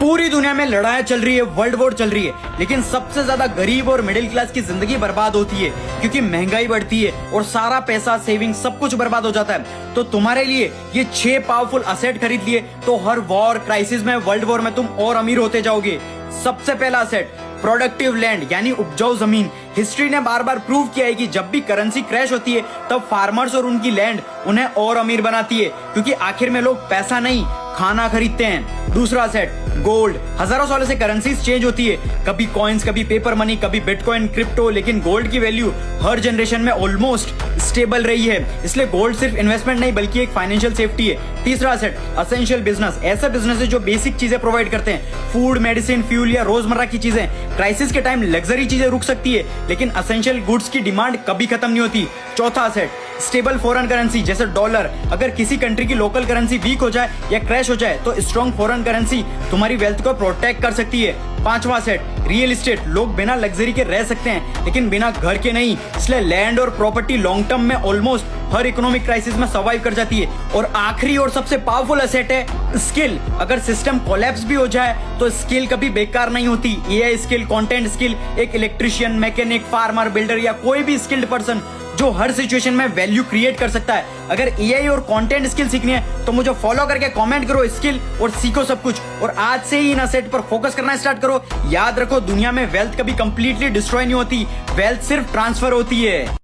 पूरी दुनिया में लड़ाइयां चल रही है, वर्ल्ड वॉर चल रही है, लेकिन सबसे ज्यादा गरीब और मिडिल क्लास की जिंदगी बर्बाद होती है क्योंकि महंगाई बढ़ती है और सारा पैसा सेविंग सब कुछ बर्बाद हो जाता है। तो तुम्हारे लिए ये 6 पावरफुल असेट खरीद लिए तो हर वॉर, क्राइसिस में, वर्ल्ड वॉर में तुम और अमीर होते जाओगे। सबसे पहला असेट प्रोडक्टिव लैंड यानी उपजाऊ जमीन। हिस्ट्री ने बार बार प्रूव किया है कि जब भी करेंसी क्रैश होती है तब फार्मर्स और उनकी लैंड उन्हें और अमीर बनाती है, क्योंकि आखिर में लोग पैसा नहीं खाना खरीदते हैं। दूसरा सेट गोल्ड। हजारों सालों से करेंसीज चेंज होती है, कभी कॉइन्स, कभी पेपर मनी, कभी बिटकॉइन, क्रिप्टो, लेकिन गोल्ड की वैल्यू हर जनरेशन में ऑलमोस्ट स्टेबल रही है। इसलिए गोल्ड सिर्फ इन्वेस्टमेंट नहीं बल्कि एक फाइनेंशियल सेफ्टी है। तीसरा सेट असेंशियल बिजनेस। ऐसे बिजनेस जो बेसिक चीजें प्रोवाइड करते हैं, फूड, मेडिसिन, फ्यूल या रोजमर्रा की चीजें। क्राइसिस के टाइम लग्जरी चीजें रुक सकती है लेकिन असेंशियल गुड्स की डिमांड कभी खत्म नहीं होती। चौथा सेट स्टेबल फॉरेन करेंसी जैसे डॉलर। अगर किसी कंट्री की लोकल करेंसी वीक हो जाए या क्रैश हो जाए तो स्ट्रॉन्ग फॉरेन करेंसी तुम्हारी वेल्थ को प्रोटेक्ट कर सकती है। पांचवा सेट रियल एस्टेट। लोग बिना लग्जरी के रह सकते हैं लेकिन बिना घर के नहीं, इसलिए लैंड और प्रॉपर्टी लॉन्ग टर्म में ऑलमोस्ट हर इकोनॉमिक क्राइसिस में सर्वाइव कर जाती है। और आखिरी और सबसे पावरफुल एसेट है स्किल। अगर सिस्टम कोलैप्स भी हो जाए तो स्किल कभी बेकार नहीं होती। एआई स्किल, कंटेंट स्किल, एक इलेक्ट्रिशियन, मैकेनिक, फार्मर, बिल्डर या कोई भी स्किल्ड पर्सन जो हर सिचुएशन में वैल्यू क्रिएट कर सकता है। अगर एआई और कंटेंट स्किल सीखनी है तो मुझे फॉलो करके कमेंट करो स्किल और सीखो सब कुछ, और आज से ही इन असेट पर फोकस करना स्टार्ट करो। याद रखो, दुनिया में वेल्थ कभी कंप्लीटली डिस्ट्रॉय नहीं होती, वेल्थ सिर्फ ट्रांसफर होती है।